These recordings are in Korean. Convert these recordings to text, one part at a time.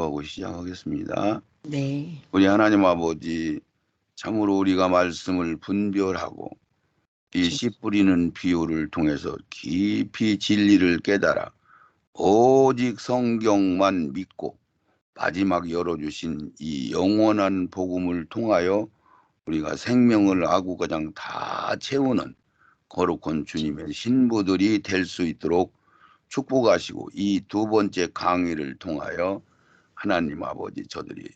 하고 시작하겠습니다. 네. 우리 하나님 아버지, 참으로 우리가 말씀을 분별하고 이 씨 뿌리는 비유를 통해서 깊이 진리를 깨달아 오직 성경만 믿고 마지막 열어주신 이 영원한 복음을 통하여 우리가 생명을 아구가장 다 채우는 거룩한 주님의 신부들이 될 수 있도록 축복하시고, 이 두 번째 강의를 통하여 하나님 아버지, 저들이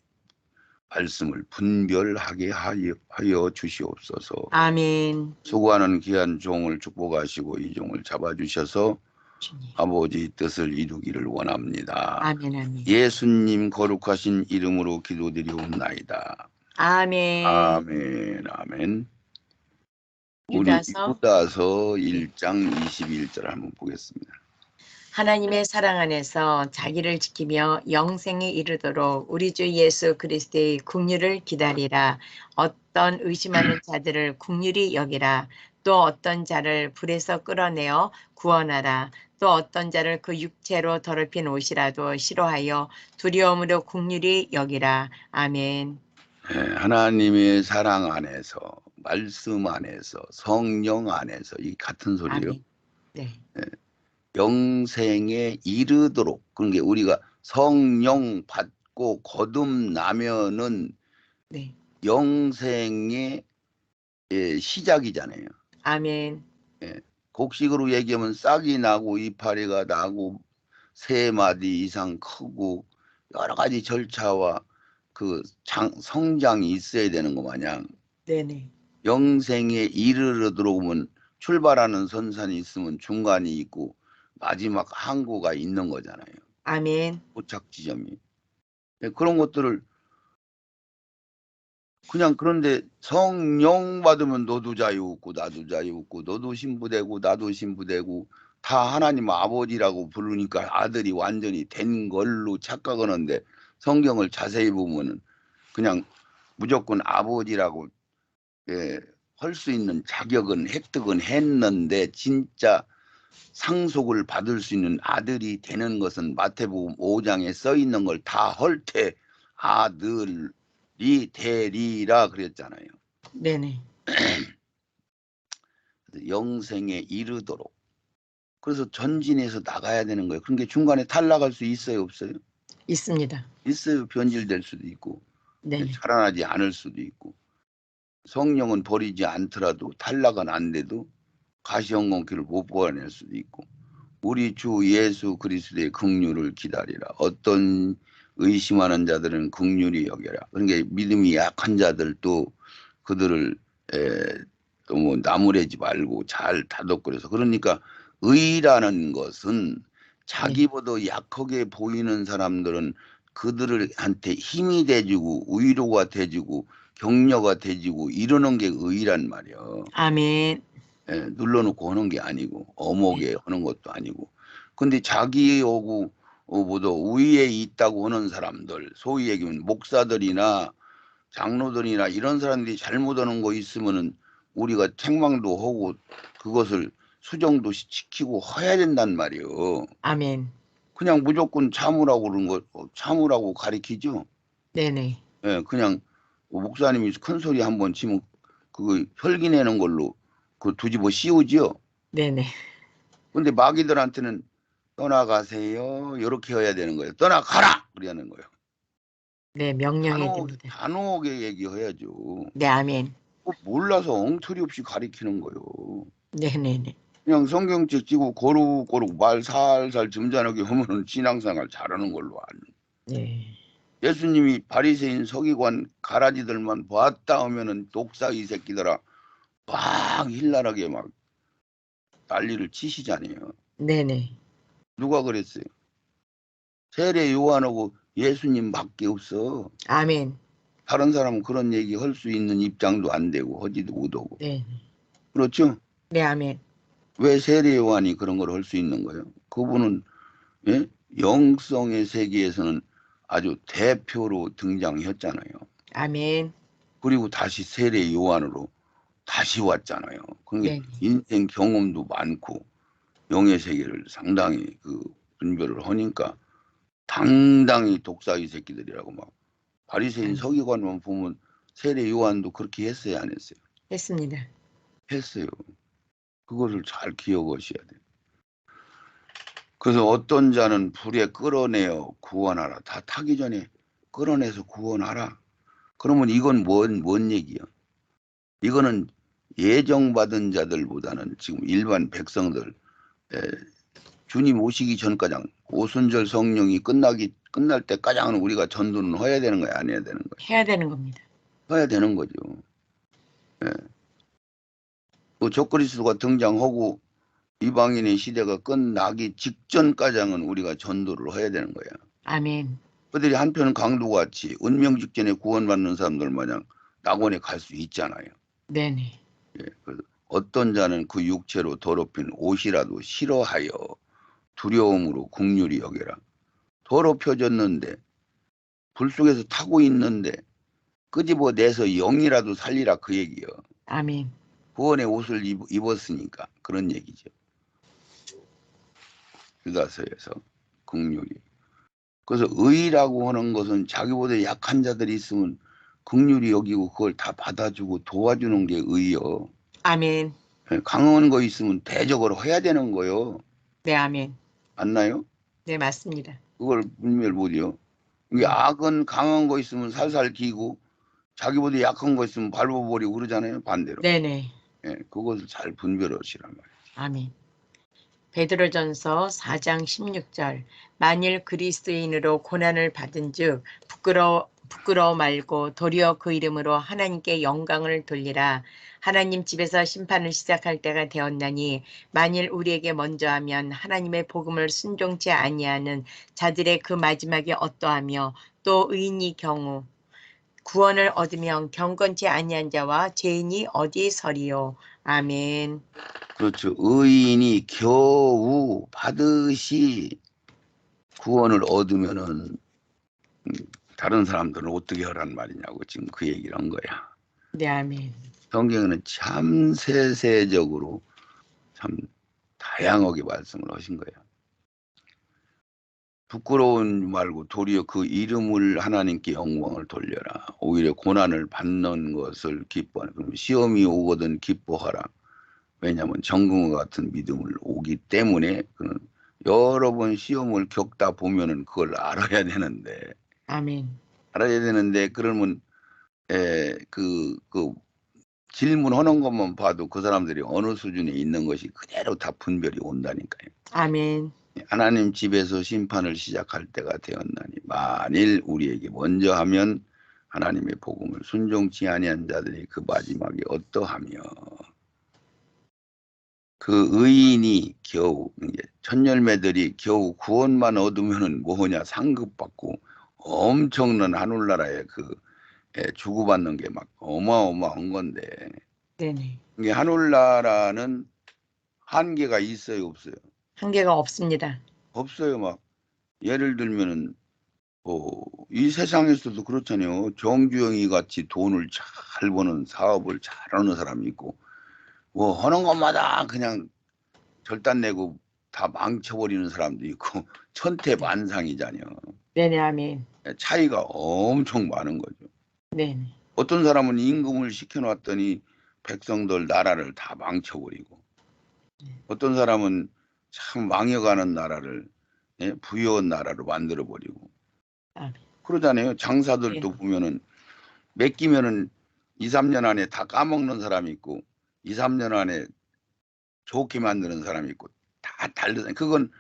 말씀을 분별하게 하여 주시옵소서. 아멘. 수고하는 귀한 종을 축복하시고 이 종을 잡아주셔서 주님. 아버지 뜻을 이루기를 원합니다. 아멘, 아멘. 예수님 거룩하신 이름으로 기도드리옵나이다. 아멘. 아멘, 아멘. 우리 유다서 유다서 1장 21절 한번 보겠습니다. 하나님의 사랑 안에서 자기를 지키며 영생에 이르도록 우리 주 예수 그리스도의 긍휼을 기다리라. 어떤 의심하는 자들을 긍휼히 여기라. 또 어떤 자를 불에서 끌어내어 구원하라. 또 어떤 자를 그 육체로 더럽힌 옷이라도 싫어하여 두려움으로 긍휼히 여기라. 아멘. 하나님의 사랑 안에서, 말씀 안에서, 성령 안에서, 이 같은 소리예요. 아멘. 네. 영생에 이르도록. 그러니까 우리가 성령 받고 거듭나면은 네. 영생의 시작이잖아요. 아멘. 곡식으로 얘기하면 싹이 나고 이파리가 나고 3마디 이상 크고 여러 가지 절차와 그 성장이 있어야 되는 거 마냥, 네네. 영생에 이르도록 오면 출발하는 선산이 있으면 중간이 있고 마지막 항구가 있는 거잖아요. 아멘. 도착 지점이. 그런 것들을 그냥, 그런데 성령 받으면 너도 자유롭고 나도 자유롭고 너도 신부되고 나도 신부되고 다 하나님 아버지라고 부르니까 아들이 완전히 된 걸로 착각하는데, 성경을 자세히 보면은 그냥 무조건 아버지라고 할 수 있는 자격은 획득은 했는데, 진짜 상속을 받을 수 있는 아들이 되는 것은 마태복음 5장에 써 있는 걸 다 할 때 아들이 되리라 그랬잖아요. 네네. 영생에 이르도록. 그래서 전진해서 나가야 되는 거예요. 그런 게 중간에 탈락할 수 있어요, 없어요? 있습니다. 있어요. 변질될 수도 있고 네네. 자라나지 않을 수도 있고. 성령은 버리지 않더라도 탈락은 안 돼도 가시형공기를 못 보아낼 수도 있고. 우리 주 예수 그리스도의 긍휼을 기다리라. 어떤 의심하는 자들은 긍휼히 여겨라. 그러니까 믿음이 약한 자들도 그들을 또 나무래지 말고 잘 다독거려서. 그러니까 의라는 것은 자기보다 약하게 보이는 사람들은 그들한테 힘이 돼주고 위로가 돼주고 격려가 돼주고 이러는 게 의란 말이에요. 아멘. 눌러놓고 하는 게 아니고 어목에 하는 것도 아니고. 근데 자기하고 보다 위에 있다고 하는 사람들, 소위 얘기하면 목사들이나 장로들이나 이런 사람들이 잘못하는 거 있으면은 우리가 책망도 하고 그것을 수정도 시키고 해야 된단 말이에요. 아멘. 그냥 무조건 참으라고 그런 거, 참으라고 가리키죠. 네네. 그냥 목사님이 큰 소리 한번 치면 그거 혈기 내는 걸로 그 뒤집어 씌우지요. 네네. 근데 마귀들한테는 떠나가세요 이렇게 해야 되는 거예요. 떠나가라 그러는 거예요. 네, 명령해야 됩니다. 단호하게 얘기해야죠. 네, 아멘. 몰라서 엉터리 없이 가리키는 거예요. 네네네. 그냥 성경책 찍고 고루고루 말 살살 점잖게 하면은 신앙생활 잘하는 걸로 아는. 네. 예수님이 바리새인 서기관 가라지들만 봤다 하면은 독사 이 새끼들아 막 힐날하게 막 난리를 치시잖아요. 네네. 누가 그랬어요? 세례 요한하고 예수님밖에 없어. 아멘. 다른 사람은 그런 얘기 할 수 있는 입장도 안 되고 하지도 못하고. 네. 그렇죠? 네, 아멘. 왜 세례 요한이 그런 걸 할 수 있는 거예요? 그분은 영성의 세계에서는 아주 대표로 등장했잖아요. 아멘. 그리고 다시 세례 요한으로 다시 왔잖아요. 그러니까 네. 인생 경험도 많고 영의 세계를 상당히 그 분별을 하니까 당당히 독사의 새끼들이라고 막 바리새인 아멘. 서기관만 보면 세례 요한도 그렇게 했어요, 안 했어요? 했습니다. 했어요. 그거를 잘 기억하셔야 돼요. 그래서 어떤 자는 불에 끌어내어 구원하라. 다 타기 전에 끌어내서 구원하라. 그러면 이건 뭔 얘기야? 이거는 예정받은 자들보다는 지금 일반 백성들, 주님 오시기 전까지 오순절 성령이 끝날 때까지는 우리가 전도는 해야 되는 거야, 안 해야 되는 거야? 해야 되는 겁니다. 해야 되는 거죠. 예. 그 적그리스도가 등장하고 이방인의 시대가 끝나기 직전까지는 우리가 전도를 해야 되는 거야. 아멘. 그들이 한편 강도같이 운명 직전에 구원받는 사람들 마냥 낙원에 갈 수 있잖아요. 네네. 예, 그래서 어떤 자는 그 육체로 더럽힌 옷이라도 싫어하여 두려움으로 긍휼히 여겨라. 더럽혀졌는데 불 속에서 타고 있는데 끄집어 내서 영이라도 살리라 그 얘기요. 아멘. 구원의 옷을 입었으니까 그런 얘기죠. 유다서에서 긍휼히. 그래서 의라고 하는 것은 자기보다 약한 자들이 있으면 긍휼히 여기고 그걸 다 받아주고 도와주는 게 의요. 아멘. 강한 거 있으면 대적으로 해야 되는 거요. 네, 아멘. 맞나요? 네, 맞습니다. 그걸 분별 못해요. 이게 네. 악은 강한 거 있으면 살살 기고 자기보다 약한 거 있으면 밟아버리고 그러잖아요. 반대로. 네네. 그것을 잘 분별하시란 말이에요. 아멘. 베드로전서 4장 16절. 만일 그리스도인으로 고난을 받은즉 부끄러워 말고 도리어 그 이름으로 하나님께 영광을 돌리라. 하나님 집에서 심판을 시작할 때가 되었나니 만일 우리에게 먼저 하면 하나님의 복음을 순종치 아니하는 자들의 그 마지막이 어떠하며 또 의인이 경우 구원을 얻으면 경건치 아니한 자와 죄인이 어디 서리요. 아멘. 그렇죠. 의인이 겨우 받으시 구원을 얻으면은 다른 사람들은 어떻게 하란 말이냐고 지금 그 얘기를 한 거야. 네, 아멘. 성경에는 참 세세적으로 참 다양하게 말씀을 하신 거예요. 부끄러운 말고 도리어 그 이름을 하나님께 영광을 돌려라. 오히려 고난을 받는 것을 기뻐하라. 그럼 시험이 오거든 기뻐하라. 왜냐하면 정금과 같은 믿음을 오기 때문에 그는 여러 번 시험을 겪다 보면은 그걸 알아야 되는데 아멘. 그러면 그 질문하는 것만 봐도 그 사람들이 어느 수준에 있는 것이 그대로 다 분별이 온다니까요. 아멘. 하나님 집에서 심판을 시작할 때가 되었나니 만일 우리에게 먼저 하면 하나님의 복음을 순종치 아니한 자들이 그 마지막에 어떠하며 그 의인이 겨우 이제 첫 열매들이 겨우 구원만 얻으면은 뭐냐 상급받고 엄청난 하늘나라에 주고받는 게 막 어마어마한 건데 네네. 이게 하늘나라는 한계가 있어요 없어요? 한계가 없습니다. 없어요. 막 예를 들면은 이 세상에서도 그렇잖아요. 정주영이 같이 돈을 잘 버는 사업을 잘하는 사람이 있고 뭐 하는 것마다 그냥 절단 내고 다 망쳐버리는 사람도 있고 천태만상이잖아요. 네네, 아멘. 차이가 엄청 많은 거죠. 네네. 어떤 사람은 임금을 시켜놨더니 백성들 나라를 다 망쳐버리고 어떤 사람은 참 망해가는 나라를 부유한 나라로 만들어버리고 아멘. 그러잖아요. 장사들도 네. 보면은 맡기면은 2, 3년 안에 다 까먹는 사람이 있고 2, 3년 안에 좋게 만드는 사람이 있고 다 다르잖아요. 그건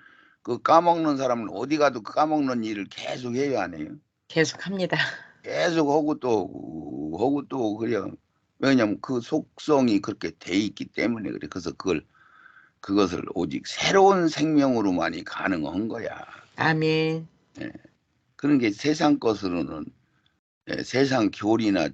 그 까먹는 사람은 어디 가도 그 까먹는 일을 계속 해요, 안 해요? 계속합니다. 계속 하고 또 그래요. 왜냐면 그 속성이 그렇게 돼 있기 때문에 그래. 그래서 그것을 오직 새로운 생명으로만이 가능한 거야. 아멘. 예. 그런 게 세상 것으로는 세상 교리나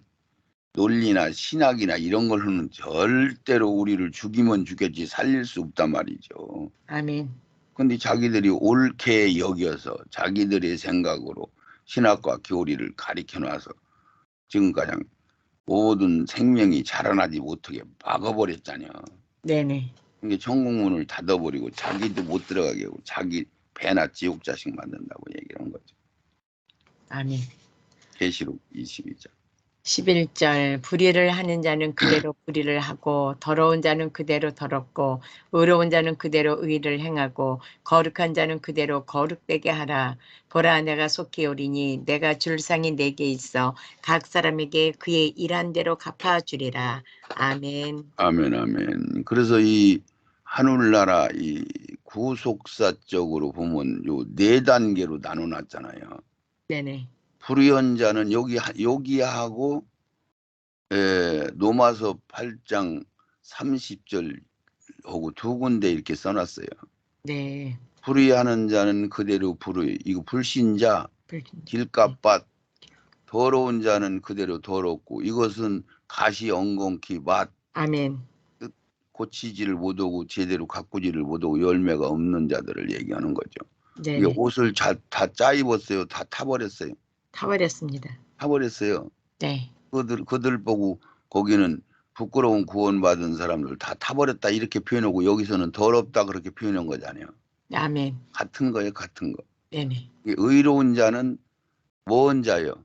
논리나 신학이나 이런 걸로는 절대로 우리를 죽이면 죽였지 살릴 수 없단 말이죠. 아멘. 근데 자기들이 옳게 여겨서 자기들의 생각으로 신학과 교리를 가리켜 놔서 지금 가장 모든 생명이 자라나지 못하게 막아버렸잖아요. 네네. 이게 천국문을 닫아버리고 자기도 못 들어가게 하고 자기 배나 지옥 자식 만든다고 얘기를 한 거죠. 아멘. 계시록 22장. 11절 불의를 하는 자는 그대로 불의를 하고 더러운 자는 그대로 더럽고 의로운 자는 그대로 의를 행하고 거룩한 자는 그대로 거룩되게 하라. 보라 내가 속히 오리니 내가 줄 상이 내게 있어 각 사람에게 그의 일한 대로 갚아주리라. 아멘. 아멘, 아멘. 그래서 이 하늘나라 이 구속사적으로 보면 요 4단계로 나눠놨잖아요. 네네. 불의한 자는 여기하고 로마서 8장 30절 하고 2군데 이렇게 써놨어요. 네. 불의하는 자는 그대로 불의. 이거 불신자, 길값밭, 더러운 자는 그대로 더럽고 이것은 가시 엉겅퀴 맛 아멘. 고치지를 못하고 제대로 가꾸지를 못하고 열매가 없는 자들을 얘기하는 거죠. 이게 네네. 옷을 다 짜입었어요. 다 타버렸어요. 타버렸습니다. 타버렸어요. 네. 그들 보고 거기는 부끄러운 구원받은 사람들 다 타버렸다 이렇게 표현하고 여기서는 더럽다 그렇게 표현한 거잖아요. 아멘. 같은 거예요. 같은 거. 네네. 의로운 자는 뭔 자요?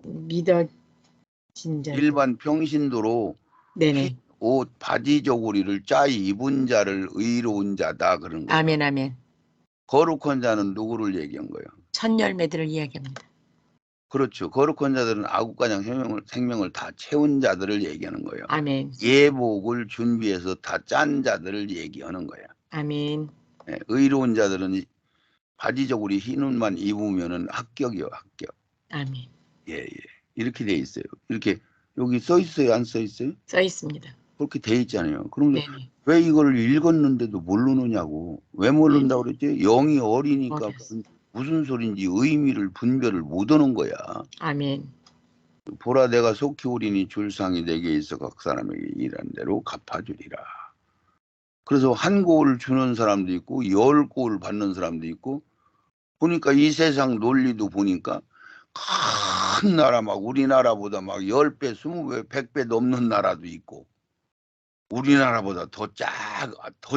믿어진 자. 일반 평신도로 네네. 옷 바지 저고리를 짜이 입은 자를 의로운 자다 그런 거예요. 아멘. 아멘. 거룩한 자는 누구를 얘기한 거예요? 첫 열매들을 이야기합니다. 그렇죠. 거룩한 자들은 아구가장 생명을 다 채운 자들을 얘기하는 거예요. 아멘. 예복을 준비해서 다 짠 자들을 얘기하는 거예요. 아멘. 예, 의로운 자들은 바지 저고리 흰 옷만 입으면은 합격이요, 합격. 아멘. 예, 예. 이렇게 돼 있어요. 이렇게 여기 써 있어요, 안 써 있어요? 써 있습니다. 그렇게 돼 있잖아요. 그러면 네네. 왜 이걸 읽었는데도 모르느냐고. 왜 모른다고 그랬지? 영이 어리니까 어렸어. 무슨 소린지 의미를 분별을 못 하는 거야. 아멘. 보라 내가 속히 오리니 줄상이 내게 있어 각 사람에게 일한 대로 갚아주리라. 그래서 한 고을 주는 사람도 있고 10고을 받는 사람도 있고 보니까 이 세상 논리도 보니까 큰 나라 막 우리나라보다 막 10배, 20배, 100배 넘는 나라도 있고 우리나라보다 더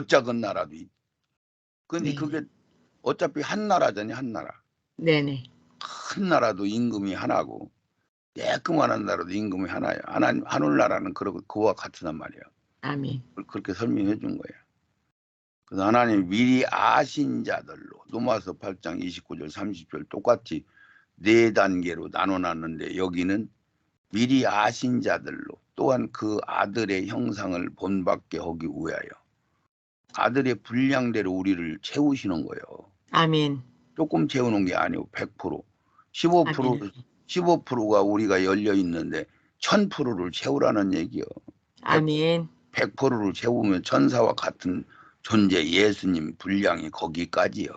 작은 나라도 있고 근데 네. 그게 어차피 한 나라잖아요. 한 나라. 네네. 큰 나라도 임금이 하나고 깨끗한 나라도 임금이 하나예요. 하늘나라는 그와 같으단 말이에요. 아멘. 그렇게 설명해 준 거예요. 그래서 하나님 미리 아신 자들로 로마서 8장 29절 30절 똑같이 4단계로 나눠놨는데 여기는 미리 아신 자들로 또한 그 아들의 형상을 본받게 하기 위하여 아들의 분량대로 우리를 채우시는 거예요. 아멘. 조금 채우는 게 아니고 100%, 아멘. 15%가 우리가 열려 있는데 1000%를 채우라는 얘기요. 아멘. 100%를 채우면 천사와 같은 존재 예수님 분량이 거기까지요.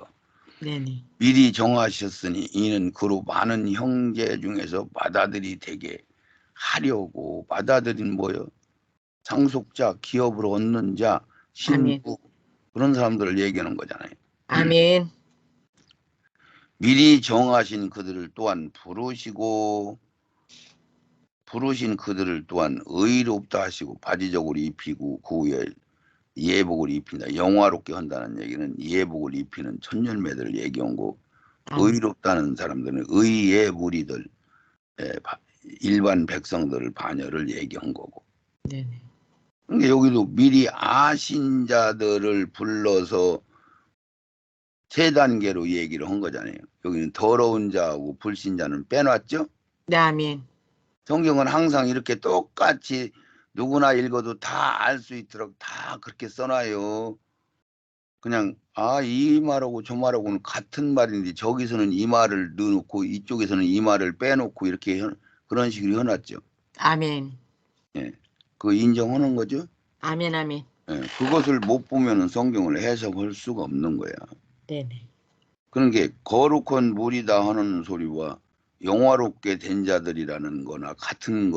네네. 미리 정하셨으니 이는 그로 많은 형제 중에서 맏아들이 되게 하려고 맏아들인 뭐요? 상속자, 기업을 얻는 자, 아멘. 신부 그런 사람들을 얘기하는 거잖아요. 아멘. 미리 정하신 그들을 또한 부르신 그들을 또한 의롭다 하시고 바지적으로 입히고 그 후에 예복을 입힌다. 영화롭게 한다는 얘기는 예복을 입히는 천열매들을 얘기한 거고 의롭다는 사람들은 의의 무리들 일반 백성들을 반열을 얘기한 거고. 네네. 그러니까 여기도 미리 아신 자들을 불러서 3단계로 얘기를 한 거잖아요. 여기는 더러운 자하고 불신자는 빼놨죠. 네, 아멘. 성경은 항상 이렇게 똑같이 누구나 읽어도 다 알 수 있도록 다 그렇게 써놔요. 그냥 이 말하고 저 말하고는 같은 말인데 저기서는 이 말을 넣어놓고 이쪽에서는 이 말을 빼놓고 이렇게 그런 식으로 해놨죠. 아멘. 예, 그거 인정하는 거죠. 아멘. 아멘. 예, 그것을 못 보면은 성경을 해석할 수가 없는 거야. 네네. 그런 게 거룩한 무리다 하는 소리와 영화롭게 된 자들이라는 거나 같은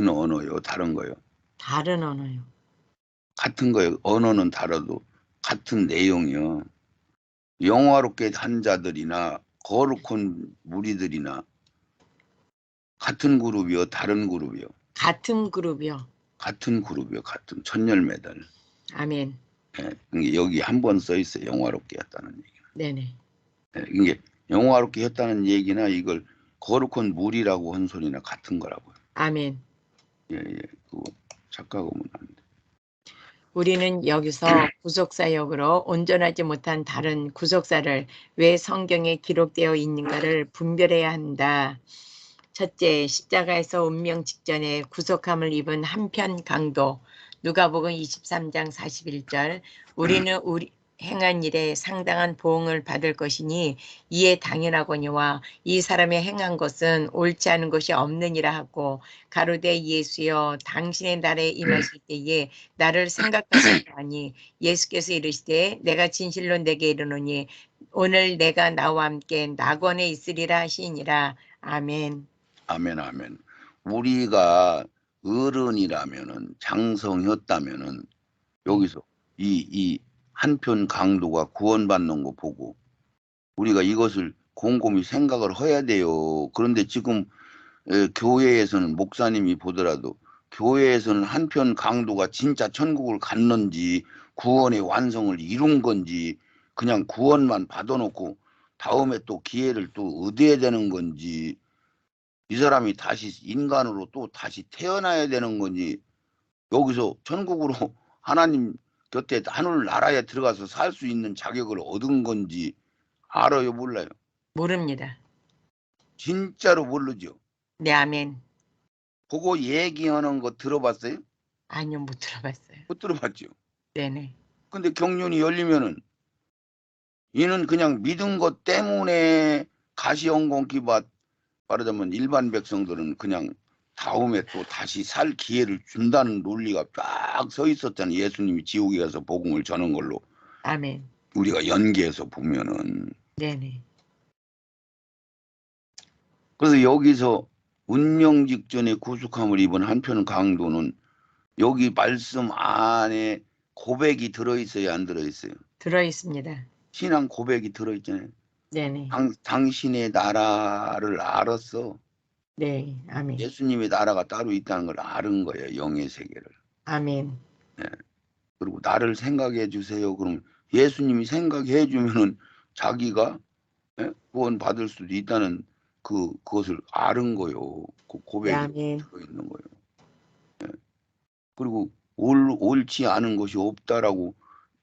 언어요, 다른 거요. 다른 언어요. 같은 거예요. 언어는 다르도 같은 내용이요. 영화롭게 한 자들이나 거룩한 무리들이나 같은 그룹이요, 다른 그룹이요. 같은 그룹이요. 같은 그룹이요, 같은 천열매들. 아멘. 이게 여기 한 번 써 있어요. 영화롭게 했다는 얘기. 네네. 이게 영화롭게 했다는 얘기나 이걸 거룩한 물이라고 한 소리나 같은 거라고요. 아멘. 예, 그거 착각하면 안 돼. 우리는 여기서 구속사역으로 온전하지 못한 다른 구속사를 왜 성경에 기록되어 있는가를 분별해야 한다. 첫째, 십자가에서 운명 직전에 구속함을 입은 한편 강도. 누가복음 23장 41절. 우리는 우리 행한 일에 상당한 보응을 받을 것이니 이에 당연하거니와 이 사람의 행한 것은 옳지 않은 것이 없느니라 하고 가로되 예수여 당신의 날에 임하실 때에 나를 생각하시리라 하니 예수께서 이르시되 내가 진실로 내게 이르노니 오늘 내가 나와 함께 낙원에 있으리라 하시니라. 아멘. 아멘, 아멘. 우리가 어른이라면은 장성했다면은 여기서 이 한편 강도가 구원받는 거 보고 우리가 이것을 곰곰이 생각을 해야 돼요. 그런데 지금 교회에서는 목사님이 보더라도 교회에서는 한편 강도가 진짜 천국을 갔는지 구원의 완성을 이룬 건지 그냥 구원만 받아놓고 다음에 또 기회를 또 얻어야 되는 건지 이 사람이 다시 인간으로 또 다시 태어나야 되는 건지 여기서 천국으로 하나님 곁에 하늘 나라에 들어가서 살 수 있는 자격을 얻은 건지 알아요, 몰라요? 모릅니다. 진짜로 모르죠. 네, 아멘. 그거 얘기하는 거 들어봤어요? 아니요, 못 들어봤어요. 못 들어봤죠. 네네. 근데 경륜이 열리면은 이는 그냥 믿은 것 때문에 가시영공기 말하자면 일반 백성들은 그냥 다음에 또 다시 살 기회를 준다는 논리가 쫙 서 있었잖아요. 예수님이 지옥에 가서 복음을 전한 걸로 아멘. 우리가 연계해서 보면은. 네네. 그래서 여기서 운명 직전에 구속함을 입은 한편 강도는 여기 말씀 안에 고백이 들어있어요, 안 들어있어요? 들어 있습니다. 신앙 고백이 들어있잖아요. 네네. 당신의 나라를 알았어. 네, 아멘. 예수님의 나라가 따로 있다는 걸 아는 거예요. 영의 세계를. 아멘. 예. 그리고 나를 생각해 주세요. 그럼 예수님이 생각해 주면은 자기가 구원 받을 수도 있다는 그것을 아는 거요. 그 네, 고백이 아멘. 들어있는 거예요. 예. 그리고 옳지 않은 것이 없다라고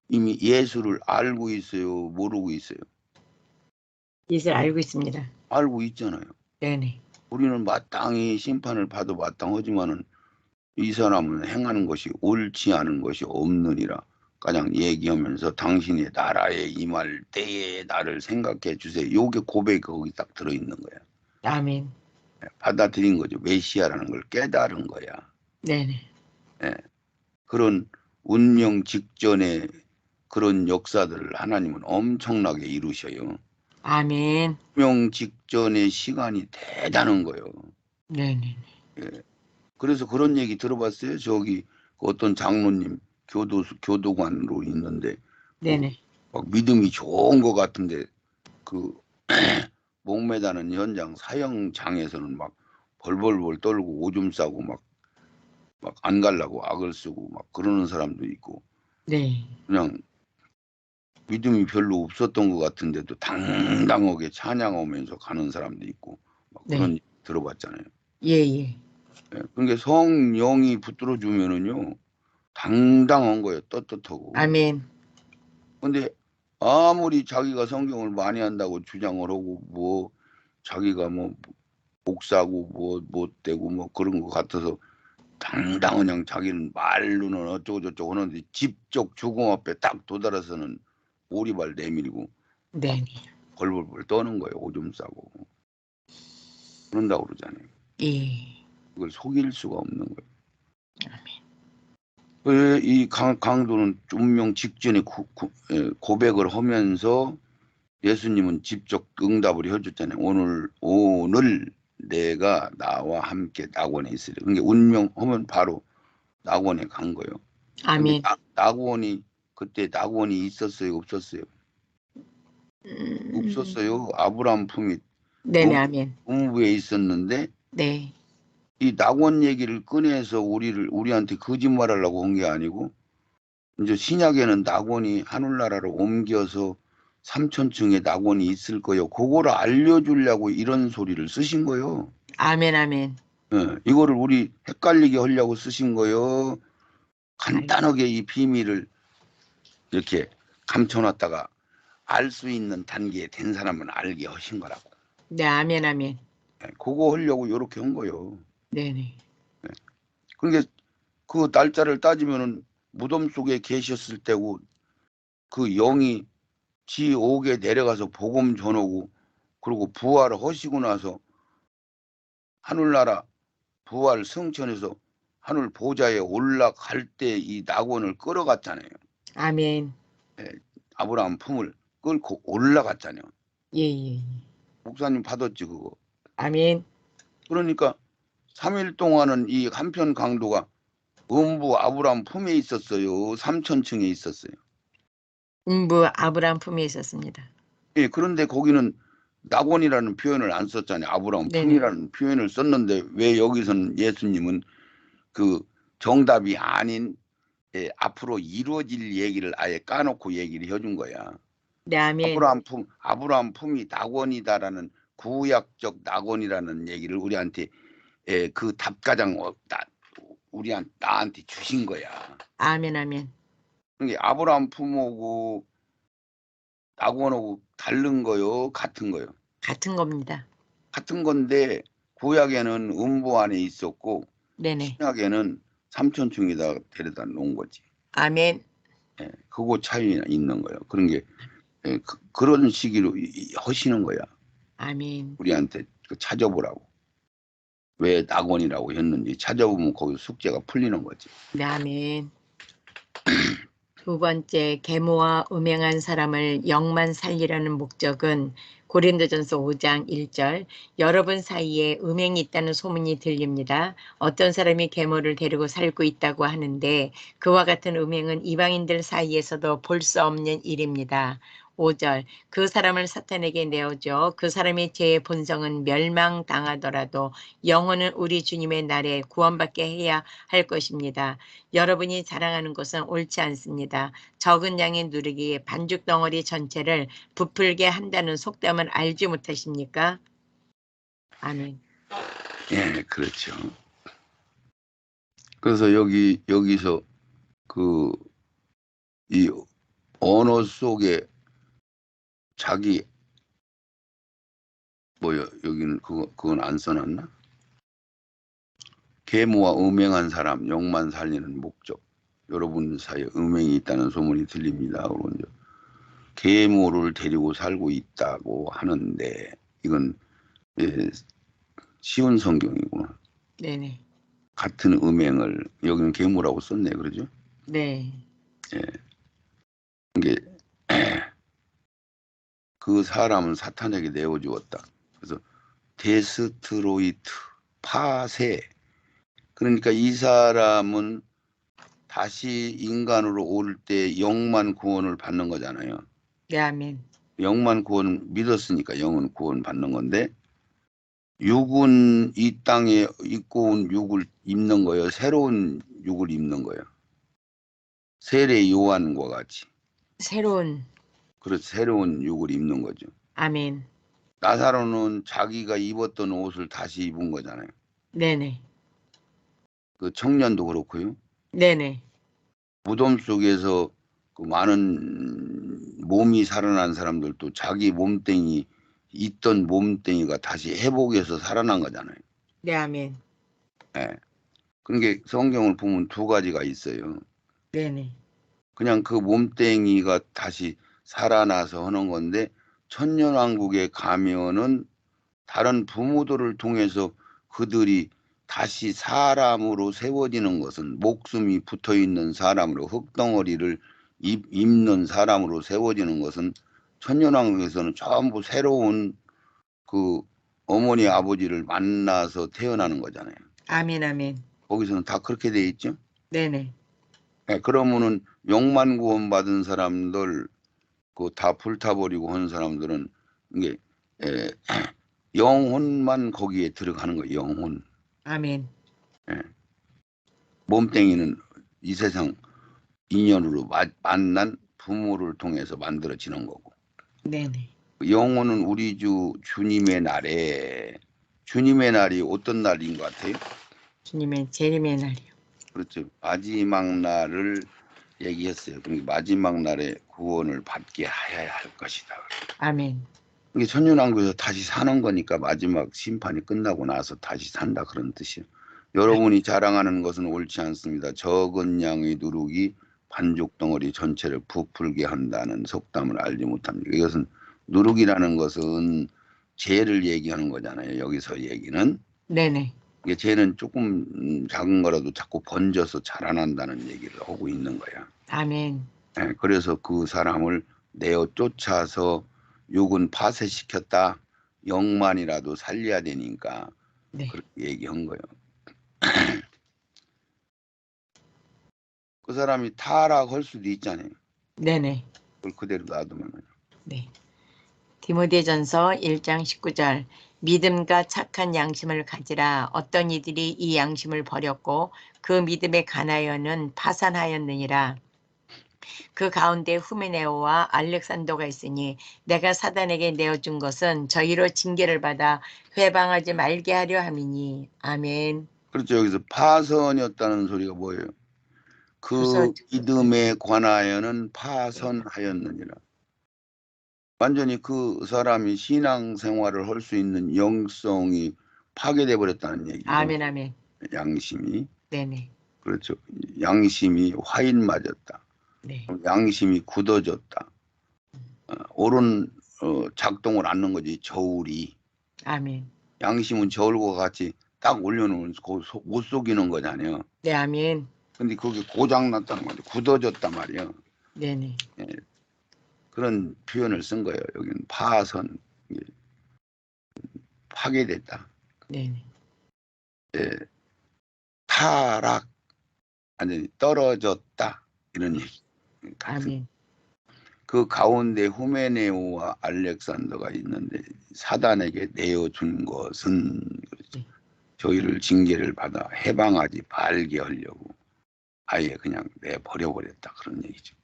이미 예수를 알고 있어요. 모르고 있어요. 이제 알고 있습니다. 알고 있잖아요. 네네. 우리는 마땅히 심판을 받아 마땅하지만은 이 사람은 행하는 것이 옳지 않은 것이 없느니라 가장 얘기하면서 당신의 나라에 임할 때에 나를 생각해 주세요. 요게 고백이 거기 딱 들어있는 거야. 아멘. 받아들인 거죠. 메시아라는 걸 깨달은 거야. 네네. 예. 그런 운명 직전에 그런 역사들을 하나님은 엄청나게 이루셔요. 아멘. 운명 직전의 시간이 대단한 거예요. 네네. 예. 그래서 그런 얘기 들어봤어요. 저기 그 어떤 장로님 교도관으로 있는데 네네. 막 믿음이 좋은 것 같은데 그 목매다는 현장 사형장에서는 막 벌벌벌 떨고 오줌 싸고 막 안 갈라고 악을 쓰고 막 그러는 사람도 있고 네. 그냥 믿음이 별로 없었던 것 같은데도 당당하게 찬양하면서 가는 사람도 있고 막 네. 그런 얘기 들어봤잖아요. 예예. 예. 그러니까 성령이 붙들어 주면은요 당당한 거예요. 떳떳하고. 아멘. 근데 아무리 자기가 성경을 많이 한다고 주장을 하고 뭐 자기가 뭐 목사고 뭐 못되고 뭐 그런 것 같아서 당당 그냥 자기는 말로는 어쩌고 저쩌고 하는데 직접 죽음 앞에 딱 도달해서는 오리발 내밀고 막 네네. 벌벌벌 떠는 거예요. 오줌 싸고 그런다고 그러잖아요. 예. 그걸 속일 수가 없는 거예요. 아멘. 이 강도는 운명 직전에 고백을 하면서 예수님은 직접 응답을 해줬잖아요. 오늘 내가 나와 함께 낙원에 있으리. 그러니까 운명하면 바로 낙원에 간 거예요. 근데 아멘. 낙원이 그때 낙원이 있었어요, 없었어요? 음, 없었어요. 아브라함 품이 네네. 아멘. 노부에 있었는데 네. 이 낙원 얘기를 꺼내서 우리한테 거짓말하려고 한 게 아니고 이제 신약에는 낙원이 하늘나라로 옮겨서 3천층에 낙원이 있을 거요. 그거를 알려주려고 이런 소리를 쓰신 거요. 아멘, 아멘. 예, 이거를 우리 헷갈리게 하려고 쓰신 거요. 아이, 간단하게 이 비밀을 이렇게 감춰놨다가 알 수 있는 단계에 된 사람은 알게 하신 거라고. 네, 아멘, 아멘. 예, 그거 하려고 이렇게 한 거요. 네네. 그러니까 그 날짜를 따지면은 무덤 속에 계셨을 때고 그 영이 지옥에 내려가서 복음 전하고 그리고 부활을 하시고 나서 하늘나라 부활 성천에서 하늘 보좌에 올라갈 때 이 낙원을 끌어갔잖아요. 아멘. 예, 아브라함 품을 끌고 올라갔잖아요. 예, 예. 예. 목사님 받았지 그거. 아멘. 그러니까 3일 동안은 이 한편 강도가 음부 아브라함 품에 있었어요. 3천층에 있었어요. 음부 아브라함 품에 있었습니다. 예, 그런데 거기는 낙원이라는 표현을 안 썼잖아요. 아브라함 네네. 품이라는 표현을 썼는데 왜 여기서는 예수님은 그 정답이 아닌 앞으로 이루어질 얘기를 아예 까놓고 얘기를 해준 거야. 네, 아멘. 아브라함 품이 낙원이다라는 구약적 낙원이라는 얘기를 우리한테 그 답가장 나한테 주신 거야. 아멘, 아멘. 그러니까 아브라함 품하고 낙원하고 다른 거요, 같은 거요. 같은 겁니다. 같은 건데 구약에는 음부 안에 있었고 네네. 신약에는 삼천층에다 데려다 놓은 거지. 아멘. 그거 차이가 있는 거예요. 그런 게 그런 시기로 하시는 거야. 아멘. 우리한테 찾아보라고. 왜 낙원이라고 했는지 찾아보면 거기 숙제가 풀리는 거지. 네, 아멘. 두 번째, 계모와 음행한 사람을 영만 살리라는 목적은 고린도전서 5장 1절, 여러분 사이에 음행이 있다는 소문이 들립니다. 어떤 사람이 계모를 데리고 살고 있다고 하는데 그와 같은 음행은 이방인들 사이에서도 볼 수 없는 일입니다. 5절, 그 사람을 사탄에게 내어줘 그 사람의 죄의 본성은 멸망당하더라도 영혼은 우리 주님의 날에 구원받게 해야 할 것입니다. 여러분이 자랑하는 것은 옳지 않습니다. 적은 양의 누르기에 반죽 덩어리 전체를 부풀게 한다는 속담을 알지 못하십니까? 아멘. 예, 그렇죠. 그래서 여기서 이 언어 속에 자기 여기는 그건 안 써놨나? 계모와 음행한 사람 영만 살리는 목적. 여러분 사이에 음행이 있다는 소문이 들립니다. 그리고 이제 계모를 데리고 살고 있다고 하는데 이건 쉬운 성경이구나. 네네. 같은 음행을 여기는 계모라고 썼네, 그러죠? 네. 예. 이게 그 사람은 사탄에게 내어주었다. 그래서 데스트로이트 파세. 그러니까 이 사람은 다시 인간으로 올 때 영만 구원을 받는 거잖아요. 네, 아멘. 영만 구원 믿었으니까 영은 구원 받는 건데 육은 이 땅에 입고 온 육을 입는 거예요. 새로운 육을 입는 거예요. 세례 요한과 같이. 새로운 그래서 새로운 육을 입는 거죠. 아멘. 나사로는 자기가 입었던 옷을 다시 입은 거잖아요. 네네. 그 청년도 그렇고요. 네네. 무덤 속에서 그 많은 몸이 살아난 사람들도 자기 몸뚱이 있던 몸뚱이가 다시 회복해서 살아난 거잖아요. 네, 아멘. 예. 그러니까 성경을 보면 두 가지가 있어요. 네네. 그냥 그 몸뚱이가 다시 살아나서 하는 건데 천년왕국에 가면은 다른 부모들을 통해서 그들이 다시 사람으로 세워지는 것은 목숨이 붙어 있는 사람으로 흙덩어리를 입는 사람으로 세워지는 것은 천년왕국에서는 전부 새로운 그 어머니 아버지를 만나서 태어나는 거잖아요. 아멘, 아멘. 거기서는 다 그렇게 돼 있죠. 네네. 네, 그러면은 영만 구원받은 사람들 그 다 불타버리고 한 사람들은 이게 영혼만 거기에 들어가는 거예요. 영혼. 아멘. 예. 몸뚱이는 이 세상 인연으로 만난 부모를 통해서 만들어지는 거고, 네네. 영혼은 우리 주 주님의 날에, 주님의 날이 어떤 날인 것 같아요? 주님의 재림의 날이요. 그렇죠. 마지막 날을 얘기했어요. 그러니까 마지막 날에 구원을 받게 하여야 할 것이다. 아멘. 이게 천년왕국에서 다시 사는 거니까 마지막 심판이 끝나고 나서 다시 산다 그런 뜻이에요. 여러분이 자랑하는 것은 옳지 않습니다. 적은 양의 누룩이 반죽 덩어리 전체를 부풀게 한다는 속담을 알지 못합니다. 이것은 누룩이라는 것은 죄를 얘기하는 거잖아요. 여기서 얘기는. 네네. 이게 죄는 조금 작은 거라도 자꾸 번져서 자라난다는 얘기를 하고 있는 거야. 아멘. 예, 그래서 그 사람을 내어 쫓아서 육은 파쇄시켰다. 영만이라도 살려야 되니까 네. 그렇게 얘기한 거예요. 그 사람이 타락할 수도 있잖아요. 네네. 그걸 그대로 놔두면. 네. 디모데전서 1장 19절 믿음과 착한 양심을 가지라. 어떤 이들이 이 양심을 버렸고 그 믿음에 관하여는 파산하였느니라. 그 가운데 후메네오와 알렉산더가 있으니 내가 사단에게 내어준 것은 저희로 징계를 받아 회방하지 말게 하려 함이니. 아멘. 그렇죠. 여기서 파선이었다는 소리가 뭐예요? 그 믿음에 관하여는 파선하였느니라. 완전히 그 사람이 신앙생활을 할 수 있는 영성이 파괴돼 버렸다는 얘기죠. 아멘. 아멘. 양심이. 네네. 그렇죠. 양심이 화인 맞았다. 네. 양심이 굳어졌다. 옳은 작동을 않는 거지. 저울이. 아멘. 양심은 저울과 같이 딱 올려놓으면 못 속이는 거잖아요. 네. 아멘. 근데 그게 고장났다는 거죠. 굳어졌단 말이에요. 네네. 예, 그런 표현을 쓴 거예요. 여기는 파선, 파괴됐다. 네네. 예, 타락, 완전히 떨어졌다. 이런 얘기. 같은. 아멘. 그 가운데 후메네오와 알렉산더가 있는데 사단에게 내어준 것은 네. 저희를 징계를 받아 해방하지 말게 하려고 아예 그냥 내버려버렸다. 그런 얘기죠.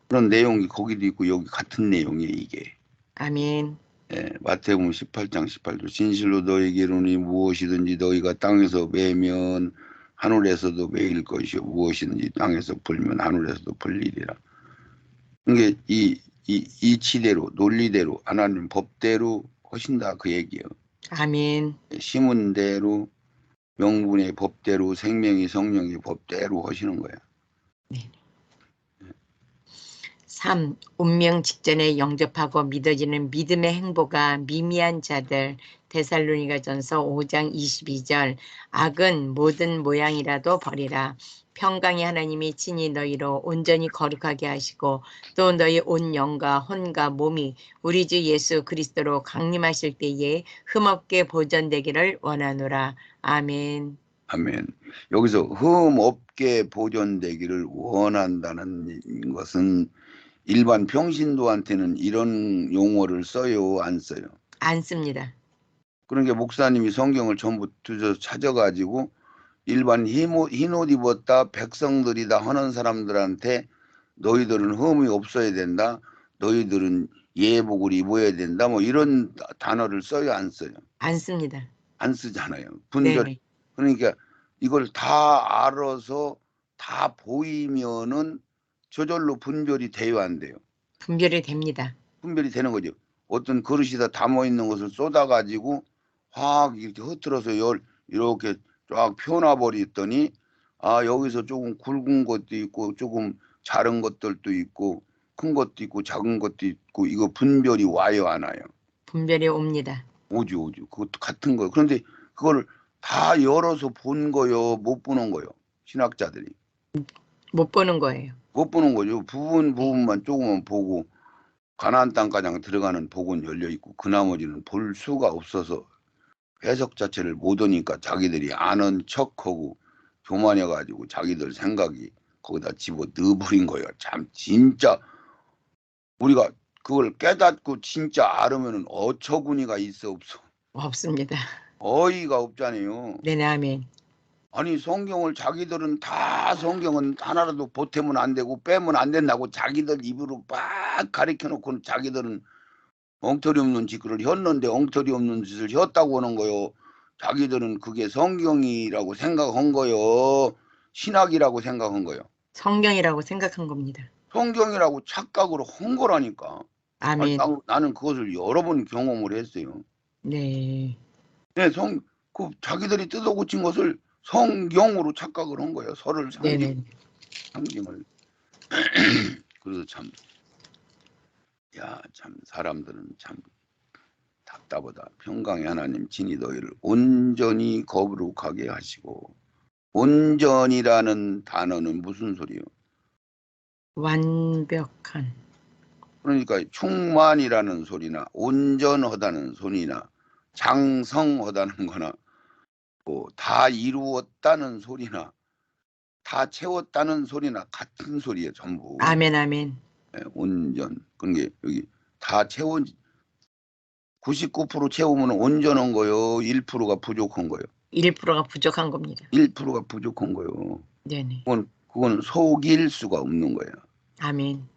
그런 내용이 거기도 있고 여기 같은 내용이에요. 이게. 아멘. 예, 마태복음 18장 18절 진실로 너희에게 이르노니 무엇이든지 너희가 땅에서 매면 하늘에서도 매일 것이요 무엇이든지 땅에서 풀면 하늘에서도 풀리리라. 이게 이 이치대로 논리대로 하나님 법대로 하신다 그 얘기예요. 아멘. 심은 대로 명분의 법대로 생명이 성령의 법대로 하시는 거야. 3. 운명 직전에 영접하고 믿어지는 믿음의 행보가 미미한 자들. 데살로니가전서 5장 22절 악은 모든 모양이라도 버리라. 평강의 하나님이 친히 너희로 온전히 거룩하게 하시고 또 너희 온 영과 혼과 몸이 우리 주 예수 그리스도로 강림하실 때에 흠없게 보존되기를 원하노라. 아멘. 아멘. 여기서 흠 없게 보존되기를 원한다는 것은 일반 평신도한테는 이런 용어를 써요, 안 써요? 안 씁니다. 그러니까 목사님이 성경을 전부 찾아가지고 일반 흰 옷 입었다 백성들이다 하는 사람들한테 너희들은 흠이 없어야 된다. 너희들은 예복을 입어야 된다. 뭐 이런 단어를 써요, 안 써요? 안 씁니다. 안 쓰잖아요. 분별. 네네. 그러니까 이걸 다 알아서 다 보이면은 저절로 분별이 돼요, 안 돼요? 분별이 됩니다. 분별이 되는 거죠. 어떤 그릇에다 담아 있는 것을 쏟아가지고 확 이렇게 흐트러서 이렇게 쫙 펴놔버렸더니 아 여기서 조금 굵은 것도 있고 조금 자른 것들도 있고 큰 것도 있고 작은 것도 있고 이거 분별이 와요 안 와요? 분별이 옵니다. 오죠. 그것도 같은 거예요. 그런데 그걸 다 열어서 본 거요 못 보는 거요 신학자들이 못 보는 거예요. 못 보는 거죠. 부분만 조금만 보고 가나안 땅가장 들어가는 복은 열려 있고 그 나머지는 볼 수가 없어서 해석 자체를 못 하니까 자기들이 아는 척하고 교만해 가지고 자기들 생각이 거기다 집어 넣어버린 거예요. 참 진짜 우리가 그걸 깨닫고 진짜 알으면은 어처구니가 있어 없어 없습니다. 어이가 없잖아요. 네네. 아멘. 아니 성경을 자기들은 다 성경은 하나라도 보태면 안 되고 빼면 안 된다고 자기들 입으로 막 가르쳐 놓고는 자기들은 엉터리 없는 짓을 했는데 엉터리 없는 짓을 했다고 하는 거요. 자기들은 그게 성경이라고 생각한 거요. 신학이라고 생각한 거요. 성경이라고 생각한 겁니다. 성경이라고 착각으로 한 거라니까. 아니, 아멘. 나는 그것을 여러 번 경험을 했어요. 네. 네, 그 자기들이 뜯어 고친 것을 성경으로 착각을 한 거예요. 설을 네네. 상징을. 그래서 참, 야, 참 사람들은 참 답답하다. 평강의 하나님 진이 너희를 온전히 거룩하게 하시고, 온전이라는 단어는 무슨 소리요? 완벽한. 그러니까 충만이라는 소리나 온전하다는 소리나 장성하다는 거나 뭐 다 이루었다는 소리나 다 채웠다는 소리나 같은 소리예요. 전부. 아멘, 아멘. 예, 온전. 그러니까 여기 다 채운 99% 채우면 온전한 거요. 1%가 부족한 거요. 1%가 부족한 겁니다. 1%가 부족한 거요. 네네. 그건 속일 수가 없는 거예요. 아멘.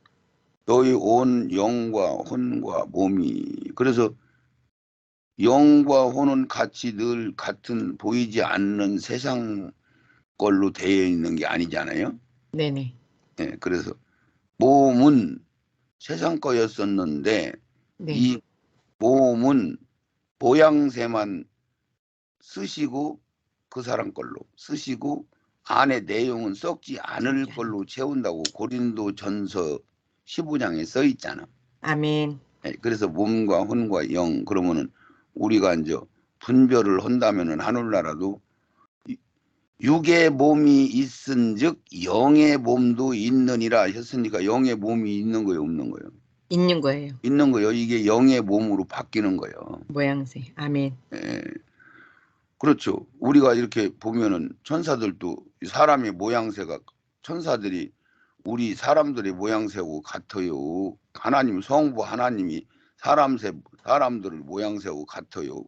너희 온 영과 혼과 몸이. 그래서 영과 혼은 같이 늘 같은 보이지 않는 세상 걸로 되어 있는 게 아니잖아요. 네네. 예, 그래서 몸은 세상 거였었는데 네. 이 몸은 모양새만 쓰시고 그 사람 걸로 쓰시고 안에 내용은 썩지 않을 걸로 채운다고 고린도전서 15장에 써 있잖아. 아멘. 예, 그래서 몸과 혼과 영. 그러면은 우리가 이제 분별을 한다면은 하늘나라도 육의 몸이 있은즉 영의 몸도 있느니라 했으니까 영의 몸이 있는 거예요, 없는 거예요? 있는 거예요. 있는 거예요. 이게 영의 몸으로 바뀌는 거예요. 모양새. 아멘. 예. 그렇죠. 우리가 이렇게 보면은 천사들도 사람의 모양새가 천사들이 우리 사람들의 모양새하고 같아요. 하나님 성부 하나님이 사람들을 모양새하고 같아요.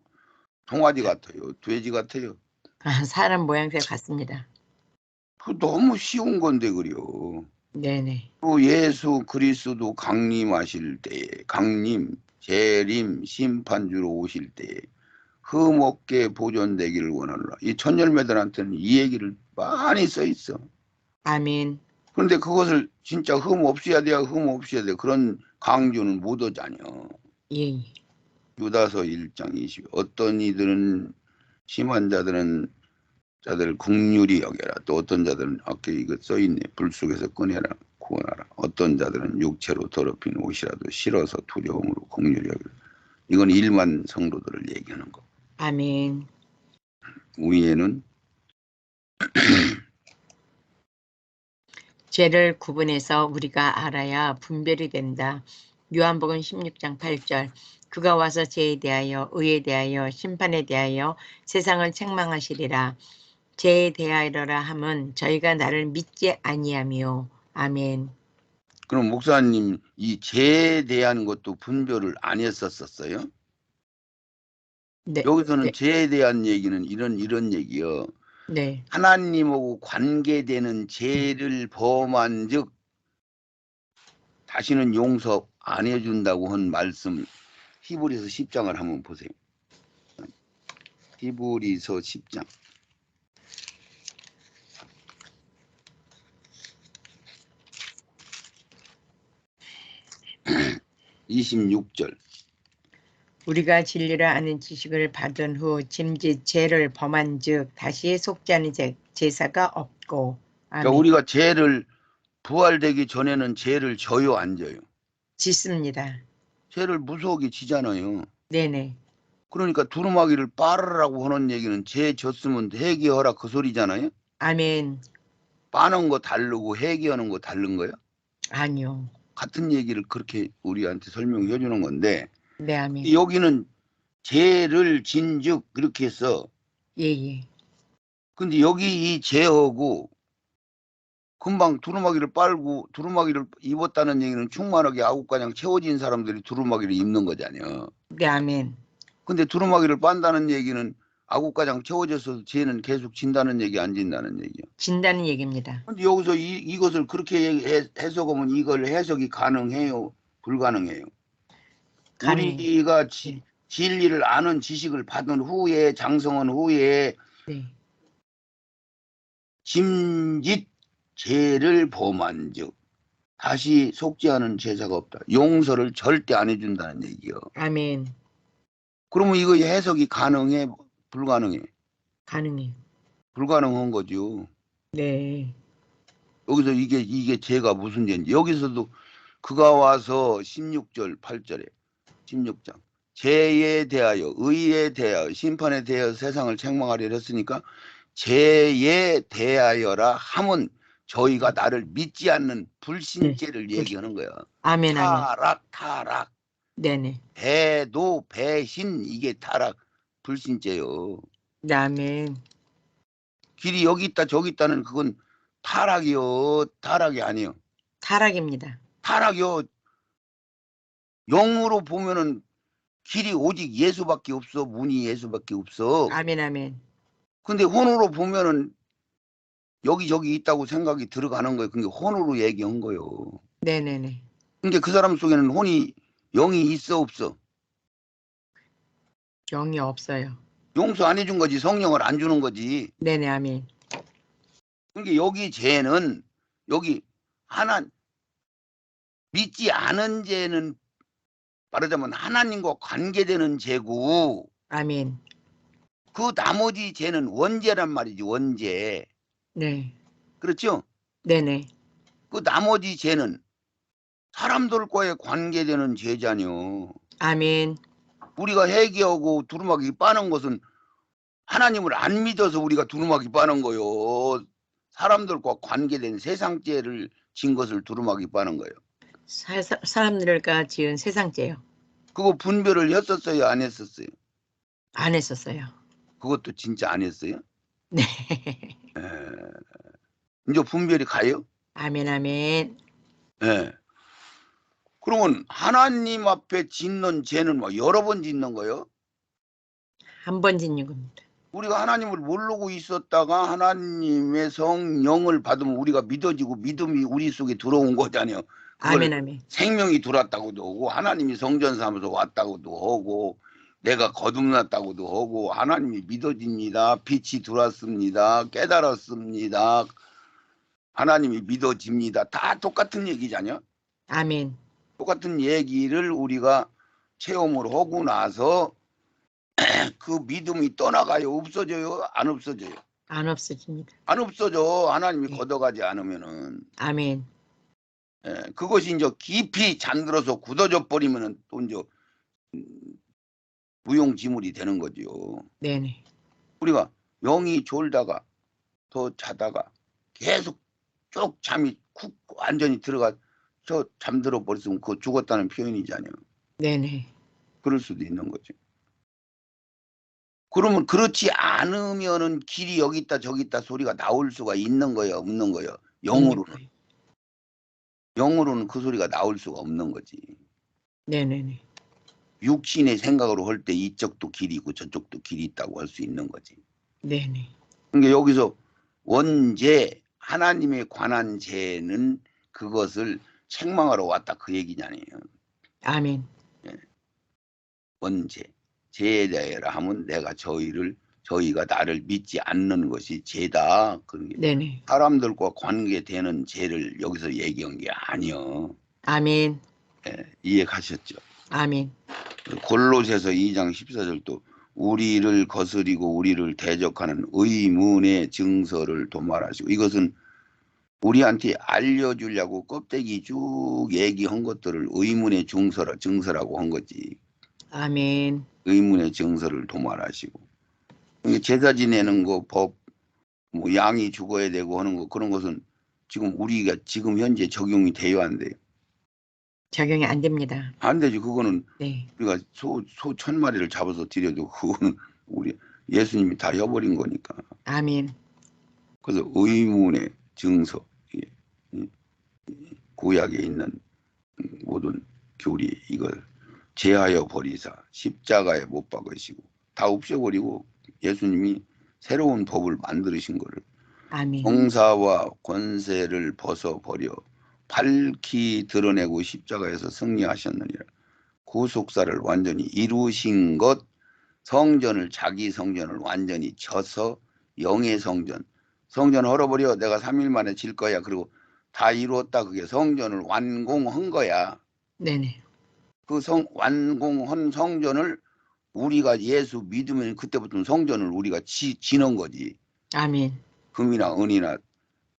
송아지 같아요. 돼지 같아요. 아, 사람 모양새 같습니다. 그 너무 쉬운 건데 그래요. 네네. 또 예수 그리스도 강림하실 때에 강림, 재림, 심판주로 오실 때에 흠없게 보존되기를 원하노라. 이 천열매들한테는 이 얘기를 많이 써 있어. 아멘. 그런데 그것을 진짜 흠 없어야 돼야 흠 없어야 돼. 그런 강조는 못 하잖여. 예. 유다서 1장 20. 어떤 이들은 심한 자들은 자들을 긍휼히 여겨라. 또 어떤 자들은 아까 이거 써 있네. 불 속에서 꺼내라. 구원하라. 어떤 자들은 육체로 더럽힌 옷이라도 싫어서 두려움으로 긍휼히 여겨라. 이건 일반 성도들을 얘기하는 거. 아멘. 위에는 죄를 구분해서 우리가 알아야 분별이 된다. 요한복음 16장 8절. 그가 와서 죄에 대하여 의에 대하여 심판에 대하여 세상을 책망하시리라. 죄에 대하여라 함은 저희가 나를 믿지 아니하며. 아멘. 그럼 목사님 이 죄에 대한 것도 분별을 안 했었어요? 네. 여기서는 네. 죄에 대한 얘기는 이런 얘기요. 네. 하나님하고 관계되는 죄를 범한 즉 다시는 용서 안 해준다고 한 말씀 히브리서 10장을 한번 보세요. 히브리서 10장 26절. 우리가 진리를 아는 지식을 받은 후 짐짓 죄를 범한 즉 다시 속지 않은 제사가 없고. 그러니까 아멘. 우리가 죄를 부활되기 전에는 죄를 져요 안 져요? 짓습니다. 죄를 무서워하게 지잖아요. 네네. 그러니까 두루마기를 빨으라고 하는 얘기는 죄 졌으면 회개하라 그 소리잖아요. 아멘. 빠는 거 다르고 회개하는 거 다른 거요? 아니요. 같은 얘기를 그렇게 우리한테 설명해 주는 건데 네, 아멘. 여기는 죄를 진즉 그렇게 해서 예예. 근데 여기 이 죄하고 금방 두루마기를 빨고 두루마기를 입었다는 얘기는 충만하게 아구가냥 채워진 사람들이 두루마기를 입는 거잖아요. 네, 아멘. 근데 두루마기를 빤다는 얘기는 아구가장 채워져서 죄는 계속 진다는 얘기 안 진다는 얘기야. 진다는 얘기입니다. 근데 여기서 이것을 그렇게 해석하면 이걸 해석이 가능해요? 불가능해요? 가능해요. 우리가 네. 진리를 아는 지식을 받은 후에 장성한 후에 네. 짐짓 죄를 범한즉 다시 속죄하는 제사가 없다. 용서를 절대 안 해준다는 얘기요. 아멘. 그러면 이거 해석이 가능해? 불가능해? 가능해요. 불가능한 거죠. 네. 여기서 이게 죄가 무슨 죄인지. 여기서도 그가 와서 16절 8절에 16장 죄에 대하여 의에 대하여 심판에 대하여 세상을 책망하리라 했으니까 죄에 대하여라 함은 저희가 나를 믿지 않는 불신죄를 네. 얘기하는 거야. 아멘, 아멘. 타락. 네네. 배도 배신 이게 타락 불신죄요. 네, 아멘. 길이 여기 있다 저기 있다는 그건 타락이요. 타락이 아니요. 타락입니다. 타락이요. 영으로 보면은 길이 오직 예수밖에 없어. 문이 예수밖에 없어. 아멘, 아멘. 근데 혼으로 보면은 여기저기 있다고 생각이 들어가는 거예요. 그게 혼으로 얘기한 거예요. 네네네. 근데 그 사람 속에는 영이 있어 없어? 영이 없어요. 용서 안 해준 거지. 성령을 안 주는 거지. 네네, 아멘. 그러니까 여기 죄는 여기 하나 믿지 않은 죄는 말하자면 하나님과 관계되는 죄고 아멘. 그 나머지 죄는 원죄란 말이지. 원죄. 네. 그렇죠? 네네. 그 나머지 죄는 사람들과의 관계되는 죄잖요. 아멘. 우리가 회개하고 두루마기 빠는 것은 하나님을 안 믿어서 우리가 두루마기 빠는 거요. 사람들과 관계된 세상죄를 진 것을 두루마기 빠는 거예요. 사람들과 지은 세상죄요. 그거 분별을 했었어요? 안 했었어요? 안 했었어요. 그것도 진짜 안 했어요? 네. 이제 분별이 가요? 아멘, 아멘. 예. 그러면 하나님 앞에 짓는 죄는 뭐 여러 번 짓는 거예요? 한 번 짓는 겁니다. 우리가 하나님을 모르고 있었다가 하나님의 성령을 받으면 우리가 믿어지고 믿음이 우리 속에 들어온 거잖아요. 그걸 아멘, 아멘. 생명이 들어왔다고도 하고 하나님이 성전 삼아서 왔다고도 하고 내가 거듭났다고도 하고 하나님이 믿어집니다. 빛이 들어왔습니다. 깨달았습니다. 하나님이 믿어집니다. 다 똑같은 얘기잖아요. 아멘. 똑같은 얘기를 우리가 체험을 하고 나서 그 믿음이 떠나가요? 없어져요? 안 없어져요? 안 없어집니다. 안 없어져. 하나님이 네. 걷어가지 않으면은. 아멘. 예, 그것이 이제 깊이 잠들어서 굳어져 버리면은 또 이제 무용지물이 되는 거죠. 네네. 우리가 영이 졸다가 더 자다가 계속 쭉 잠이 쿡 완전히 들어가 저 잠들어 버렸으면 그거 죽었다는 표현이잖아요. 네네. 그럴 수도 있는 거죠. 그러면 그렇지 않으면은 길이 여기 있다 저기 있다 소리가 나올 수가 있는 거예요, 없는 거예요? 영으로는. 영으로는 그 소리가 나올 수가 없는 거지. 네네네. 육신의 생각으로 할 때 이쪽도 길이 있고 저쪽도 길이 있다고 할 수 있는 거지. 네네. 그러니까 여기서 원죄, 하나님에 관한 죄는 그것을 책망하러 왔다 그 얘기잖아요. 아멘. 원죄. 죄에 대하여라 하면 내가 저희가 나를 믿지 않는 것이 죄다. 그런 게 네네. 사람들과 관계되는 죄를 여기서 얘기한 게 아니요. 아멘. 이해 가셨죠? 아멘. 골로새서 2장 14절도 우리를 거스리고 우리를 대적하는 의문의 증서를 도말하시고 이것은 우리한테 알려주려고 껍데기 쭉 얘기한 것들을 의문의 증서라고 한 거지. 아멘. 의문의 증서를 도말하시고 제사 지내는 거 법, 뭐 양이 죽어야 되고 하는 거 그런 것은 지금 우리가 지금 현재 적용이 돼요 안 돼요? 적용이 안 됩니다. 안 되지. 그거는 네. 우리가 소 1000마리를 잡아서 드려도 그거는 우리 예수님이 다 해버린 거니까. 아멘. 그래서 의문의 증서 구약에 있는 모든 교리 이걸 제하여 버리사 십자가에 못 박으시고 다 없애버리고 예수님이 새로운 법을 만드신 거를 아멘. 정사와 권세를 벗어버려 밝히 드러내고 십자가에서 승리하셨느니라. 구속사를 완전히 이루신 것, 성전을 자기 성전을 완전히 쳐서 영의 성전, 성전 헐어버려 내가 3일 만에 질 거야. 그리고 다 이루었다. 그게 성전을 완공한 거야. 네네. 그 완공한 성전을 우리가 예수 믿으면 그때부터 성전을 우리가 지는 거지. 아멘. 금이나 은이나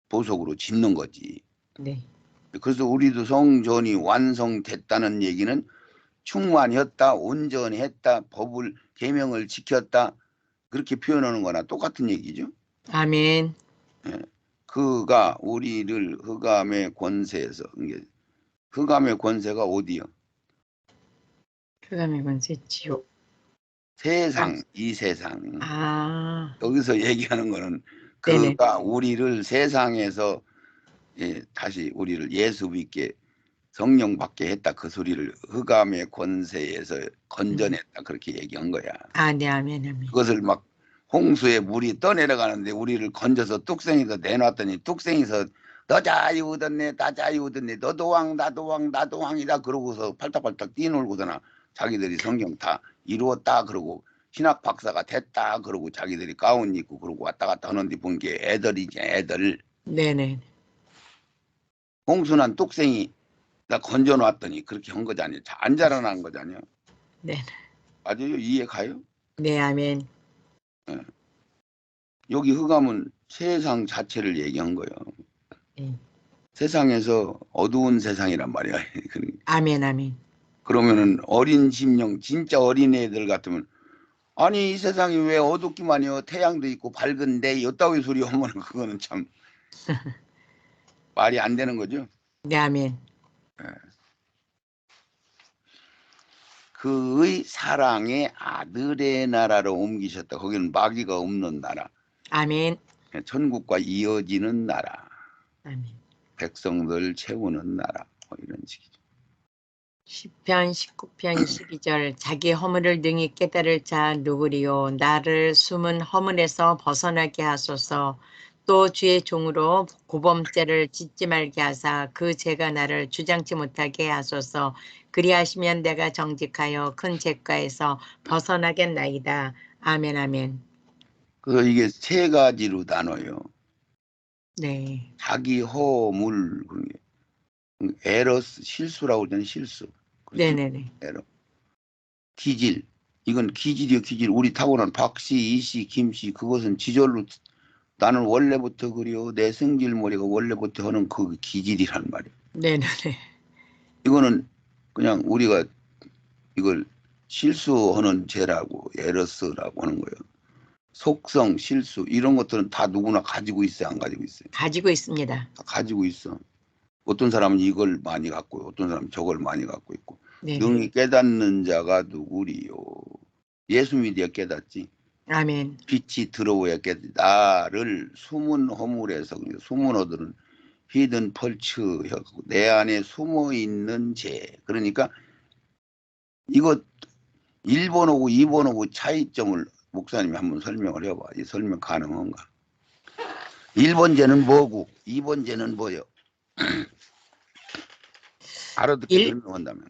보석으로 짓는 거지. 네. 그래서 우리도 성전이 완성됐다는 얘기는 충만했다, 온전했다, 법을 계명을 지켰다 그렇게 표현하는 거나 똑같은 얘기죠. 아멘. 예. 그가 우리를 흑암의 권세에서, 이게 흑암의 권세가 어디요? 흑암의 권세 지옥. 세상, 이 세상. 아, 여기서 얘기하는 거는 네네. 그가 우리를 세상에서 다시 우리를 예수 믿게 성령 받게 했다. 그 소리를 흑암의 권세에서 건져냈다. 그렇게 얘기한 거야. 아, 네, 아멘, 아멘. 그것을 막 홍수에 물이 떠내려가는데 우리를 건져서 뚝생이서 내놨더니 뚝생이서 너 자유얻었네 나 자유얻었네 너도 왕 나도 왕 나도 왕이다 그러고서 팔딱팔딱 뛰놀고서나 자기들이 성경 다 이루었다 그러고 신학 박사가 됐다 그러고 자기들이 가운 입고 그러고 왔다 갔다 하는데 본 게 애들이지 애들. 네네. 홍수난 뚝생이 나 건져놨더니 그렇게 한 거잖아요. 안 자라난 거잖아요. 네. 맞아요? 이해 가요? 네, 아멘. 여기 흑암은 세상 자체를 얘기한 거예요. 네. 세상에서 어두운 세상이란 말이야. 아멘, 아멘. 그러면은 어린 심령, 진짜 어린애들 같으면 아니 이 세상이 왜 어둡기만 해요. 태양도 있고 밝은데 이따위 소리 하면 그거는 참 말이 안 되는 거죠. 네, 아멘. 그의 사랑의 아들의 나라로 옮기셨다. 거기는 마귀가 없는 나라. 아멘. 천국과 이어지는 나라. 아멘. 백성들 채우는 나라. 뭐 이런 식이죠. 10편 19편 12절 자기 허물을 능히 깨달을 자 누구리요 나를 숨은 허물에서 벗어나게 하소서 또 주의 종으로 고범죄를 짓지 말게 하사 그 죄가 나를 주장치 못하게 하소서 그리하시면 내가 정직하여 큰 죄가에서 벗어나겠나이다. 아멘 아멘. 그래서 이게 세 가지로 나눠요. 네. 자기 허물, 에러스, 실수라고 그러잖아요. 실수. 네네네. 에러. 기질. 이건 기질이요, 기질. 우리 타고난 박씨, 이씨, 김씨, 그것은 지절로 나는 원래부터 그래요. 내 성질머리가 원래부터 하는 그 기질이란 말이에요. 네네네. 이거는 그냥 우리가 이걸 실수하는 죄라고, 에러스라고 하는 거예요. 속성, 실수, 이런 것들은 다 누구나 가지고 있어요, 안 가지고 있어요? 가지고 있습니다. 다 가지고 있어. 어떤 사람은 이걸 많이 갖고 어떤 사람은 저걸 많이 갖고 있고. 네네. 능히 깨닫는 자가 누구리요? 예수 믿어야 깨닫지. 아멘. 빛이 들어오야 깨닫지. 나를 숨은 허물에서, 숨은 어들은 히든 펄츠, 내 안에 숨어 있는 죄. 그러니까 이거 1번하고 2번하고 차이점을 목사님이 한번 설명을 해봐. 이 설명 가능한가? 1번째는 뭐고 2번째는 뭐요? 알아듣게 설명한다면.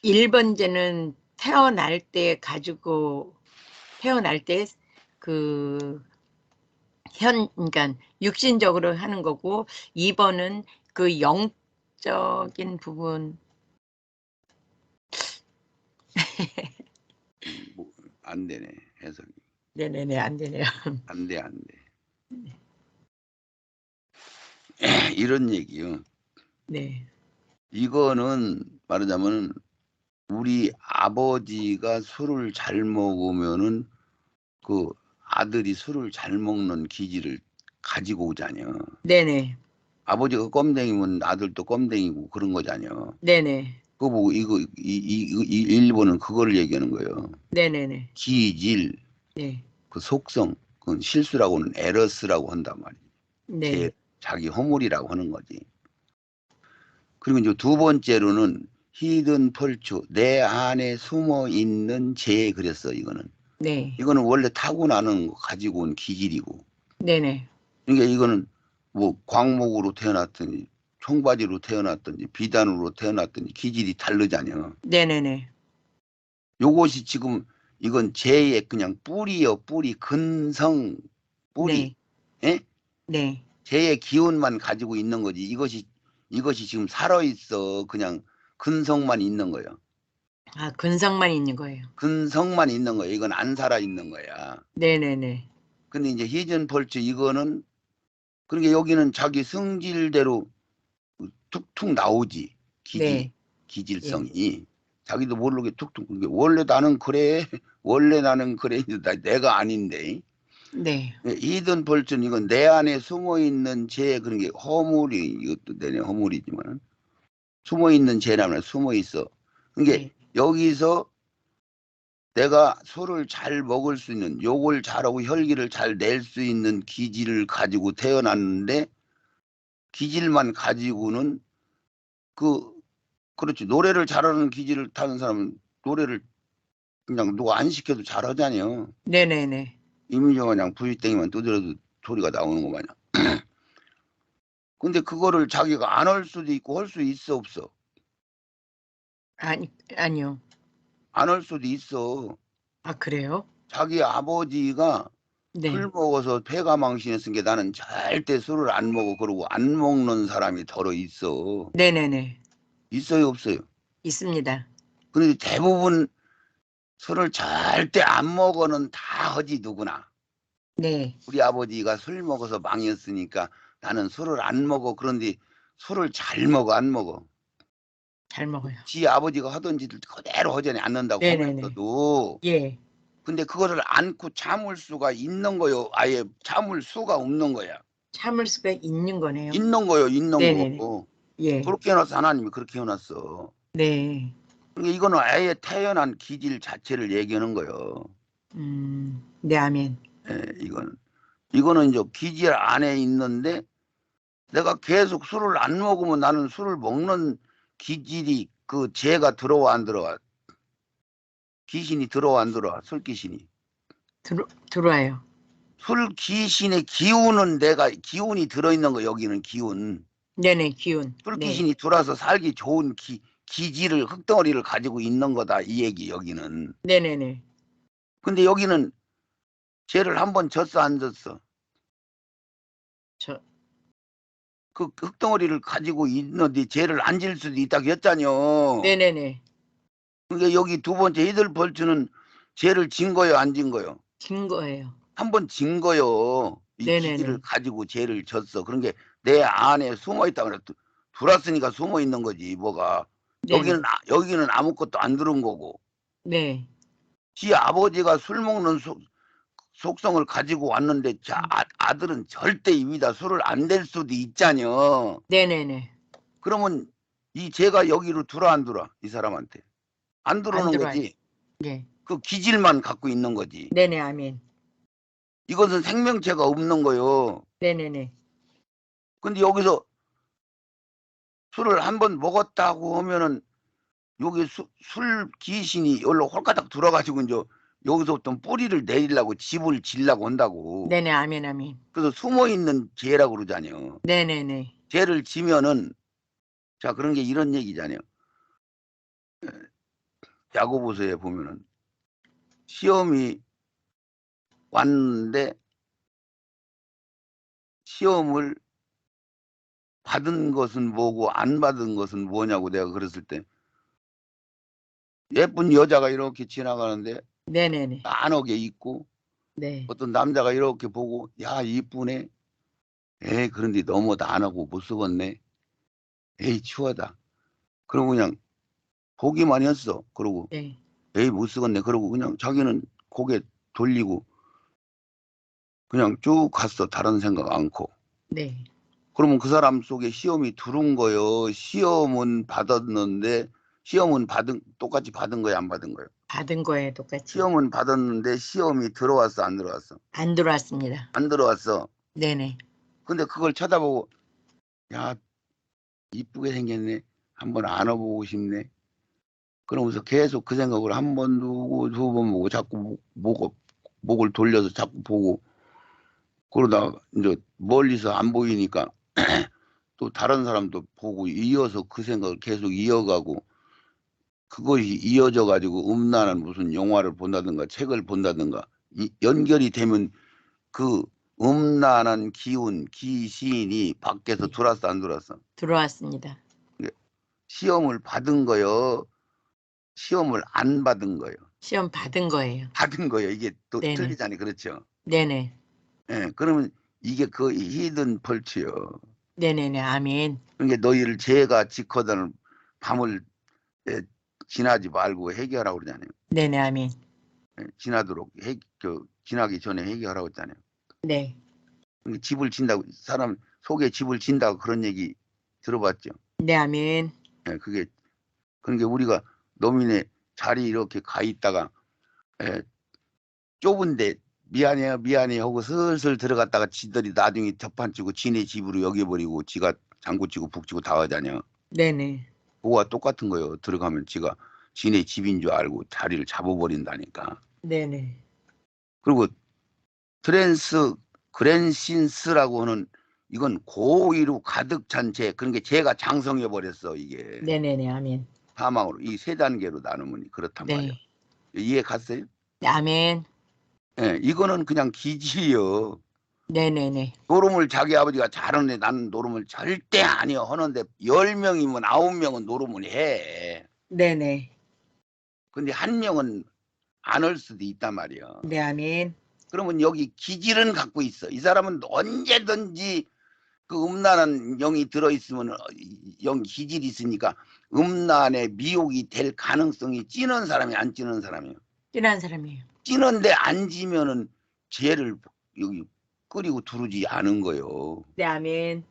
1번째는 태어날 때 가지고 태어날 때 그 그러니까 육신적으로 하는 거고 2번은 그 영적인 부분. 안 되네 해석이. 네네네 안 되네요. 안 돼, 안 돼. 이런 얘기요. 네. 이거는 말하자면 우리 아버지가 술을 잘 먹으면은 그 아들이 술을 잘 먹는 기질을 가지고 오잖아요. 네네. 아버지가 껌댕이면 아들도 껌댕이고 그런 거잖아요. 네네. 그거 보고 이 일본은 그거를 얘기하는 거예요. 네네네. 기질, 네. 그 속성, 그 실수라고는 에러스라고 한단 말이에요. 네. 자기 허물이라고 하는 거지. 그리고 이제 두 번째로는 히든 펄추, 내 안에 숨어 있는 죄. 그랬어. 이거는 네. 이거는 원래 타고나는 거 가지고 온 기질이고. 네네. 그러니까 이거는 뭐 광목으로 태어났든지 청바지로 태어났든지 비단으로 태어났든지 기질이 다르잖아요. 네네네. 요것이 지금 이건 죄의 그냥 뿌리요, 뿌리, 근성, 뿌리. 네. 예? 네. 죄의 기운만 가지고 있는 거지. 이것이 지금 살아있어. 그냥 근성만 있는 거예요. 아, 근성만 있는 거예요. 근성만 있는 거예요. 이건 안 살아있는 거야. 네네네. 근데 이제 히즌펄츠 이거는 그러니까 여기는 자기 성질대로 툭툭 나오지. 네. 예. 기질성이. 자기도 모르게 툭툭. 원래 나는 그래. 원래 나는 그래. 내가 아닌데. 네. 히든 벌준 이건 내 안에 숨어 있는 죄 그런 게 허물이 이것도 내내 허물이지만 숨어 있는 죄라면 숨어 있어. 그러니까 네. 여기서 내가 술을 잘 먹을 수 있는 욕을 잘하고 혈기를 잘 낼 수 있는 기질을 가지고 태어났는데 기질만 가지고는 그렇지 노래를 잘하는 기질을 타는 사람은 노래를 그냥 누가 안 시켜도 잘하잖아요. 네네네. 이민정은 그냥 부시땡이만 두드려도 소리가 나오는 거 마냥. 근데 그거를 자기가 안 할 수도 있고 할 수 있어 없어? 아니요. 안 할 수도 있어. 아, 그래요? 자기 아버지가 술 네. 먹어서 폐가 망신했으니까 나는 절대 술을 안 먹어 그러고 안 먹는 사람이 더러 있어. 네네네. 있어요 없어요? 있습니다. 그런데 대부분 술을 절대 안 먹어는 다 하지 누구나. 네. 우리 아버지가 술 먹어서 망했으니까 나는 술을 안 먹어. 그런데 술을 잘 먹어 안 먹어? 잘 먹어요. 지 아버지가 하던 짓을 그대로 하잖아요. 않는다고 네네네. 하면서도. 예. 근데 그거를 안고 참을 수가 있는 거요. 아예 참을 수가 없는 거야. 참을 수가 있는 거네요. 있는 거요. 있는 네네네. 거. 예. 그렇게 해놨어. 하나님이 그렇게 해놨어. 네. 그러니까 이거는 아예 태어난 기질 자체를 얘기하는 거예요. 네, 아멘. 예, 이거는 이제 기질 안에 있는데 내가 계속 술을 안 먹으면 나는 술을 먹는 기질이 그 죄가 들어와 안 들어와? 귀신이 들어와 안 들어와? 술 귀신이. 들어와요. 술 귀신의 기운은 내가 기운이 들어있는 거 여기는 기운. 네네, 기운. 술 네. 귀신이 들어와서 살기 좋은 기질을 흙덩어리를 가지고 있는 거다 이 얘기 여기는. 네네네. 근데 여기는 죄를 한번 졌어 안 졌어? 저, 그 흙덩어리를 가지고 있는데 죄를 안 질 수도 있다고 했잖여. 네네네. 그러니까 여기 두 번째 히들 벌주는 죄를 진 거요 안 진 거요? 긴 거예요. 한 번 진 거요. 이 기질을 네네네. 가지고 죄를 졌어. 그런 게 내 안에 숨어 있다 그래. 들어왔으니까 숨어 있는 거지 뭐가. 네네. 여기는 아무것도 안 들은 거고. 네. 지 아버지가 술 먹는 속성을 가지고 왔는데 아들은 절대 입이다 술을 안 댈 수도 있잖여. 네네네. 그러면 이 죄가 여기로 들어 안 들어 이 사람한테? 안 안 들어오는 들어와요. 거지. 네. 그 기질만 갖고 있는 거지. 네네, 아멘. 이것은 생명체가 없는 거요. 네네네. 근데 여기서 술을 한 번 먹었다고 하면은 여기 술 귀신이 여기로 홀가닥 들어가지고 이제 여기서부터 뿌리를 내리려고 집을 지려고 한다고. 네네, 아멘, 아멘. 그래서 숨어 있는 죄라고 그러잖아요. 네네네. 죄를 지면은 자 그런 게 이런 얘기잖아요. 야고보서에 보면은 시험이 왔는데 시험을 받은 것은 뭐고 안 받은 것은 뭐냐고 내가 그랬을 때 예쁜 여자가 이렇게 지나가는데 네네네. 환하게 입고 네. 어떤 남자가 이렇게 보고 야 이쁘네. 에이 그런데 너무 난하고 못 쓰겠네. 에이 추하다. 그러고 그냥 보기만 했어. 그러고 네. 에이 못 쓰겠네. 그러고 그냥 자기는 고개 돌리고 그냥 쭉 갔어. 다른 생각 않고. 네. 그러면 그 사람 속에 시험이 들은 거요. 시험은 받았는데 시험은 똑같이 받은 거야 안 받은 거예요? 받은 거예요, 똑같이. 시험은 받았는데 시험이 들어왔어 안 들어왔어? 안 들어왔습니다. 안 들어왔어. 네네. 근데 그걸 쳐다보고 야 이쁘게 생겼네. 한번 안아보고 싶네. 그러면서 계속 그 생각을 한 번 보고 두 번 보고 자꾸 목을 돌려서 자꾸 보고 그러다 이제 멀리서 안 보이니까 또 다른 사람도 보고 이어서 그 생각을 계속 이어가고 그것이 이어져 가지고 음란한 무슨 영화를 본다든가 책을 본다든가 연결이 되면 그 음란한 기운, 귀신이 밖에서 네. 들어왔어 안 들어왔어? 들어왔습니다. 시험을 받은 거요? 시험을 안 받은 거요? 시험 받은 거예요. 받은 거예요. 이게 또 네네. 틀리잖아요. 그렇죠? 네네. 예, 그러면 이게 그 히든 펄츠요. 네네네. 아멘. 그러니까 너희를 죄가 지커다는 밤을 지나지 말고 해결하라고 그러잖아요. 네네. 아멘. 예, 지나도록 지나기 전에 해결하라고 했잖아요. 네. 그러니까 집을 진다고 사람 속에 집을 진다고 그런 얘기 들어봤죠. 네. 아멘. 예, 그러니까 우리가 노민의 자리 이렇게 가 있다가 좁은데 미안해요 하고 슬슬 들어갔다가 지들이 나중에 덮판 치고 지네 집으로 여겨버리고 지가 장구 치고 북 치고 다 하잖아요. 네네. 그거와 똑같은 거예요. 들어가면 지가 지네 집인 줄 알고 자리를 잡아버린다니까. 네네. 그리고 그랜신스라고 하는 이건 고의로 가득 찬 죄. 그러니까 죄가 장성해 버렸어 이게. 네네네. 아멘. 사망으로 이 세 단계로 나누면 그렇단 말이에요. 네. 이해 갔어요? 네. 아멘. 예, 이거는 그냥 기질이요. 네네네. 노름을 자기 아버지가 잘하는데 나는 노름을 절대 아니요 하는데 10명이면 9명은 노름을 해. 네네. 근데 한 명은 안 할 수도 있단 말이야. 네. 아멘. 그러면 여기 기질은 갖고 있어. 이 사람은 언제든지 그 음란한 영이 들어있으면 영 기질이 있으니까 음란의 미혹이 될 가능성이 찌는 사람이 안 찌는 사람이에요. 찐한 사람이에요. 찌는데 안 지면은 죄를 여기 끓이고 두르지 않은 거예요. 네. 아멘.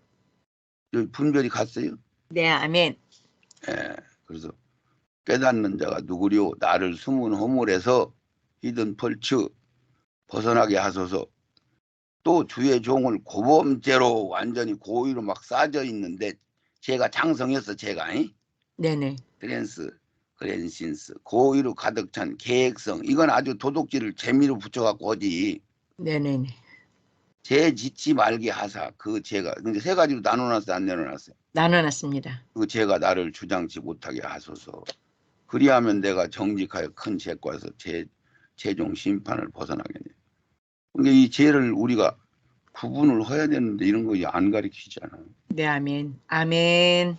여기 분별이 갔어요? 네. 아멘. 예. 그래서 깨닫는 자가 누구려 나를 숨은 허물에서 히든 펄츠 벗어나게 하소서. 또 주의 종을 고범죄로 완전히 고의로 막 싸져 있는데 제가 장성했어 제가 네네. 그랜신스 고의로 가득 찬 계획성 이건 아주 도둑질을 재미로 붙여갖고 하지 네네네. 죄 짓지 말게 하사 그 죄가 근데 세 가지로 나눠놨어 안 나눠놨어요? 나눠놨습니다. 그 죄가 나를 주장치 못하게 하소서. 그리하면 내가 정직하여 큰 죄과에서 최종 심판을 벗어나겠네. 근데 이 죄를 우리가 구분을 해야 되는데 이런 거 안 가르치잖아요. 네. 아멘. 아멘.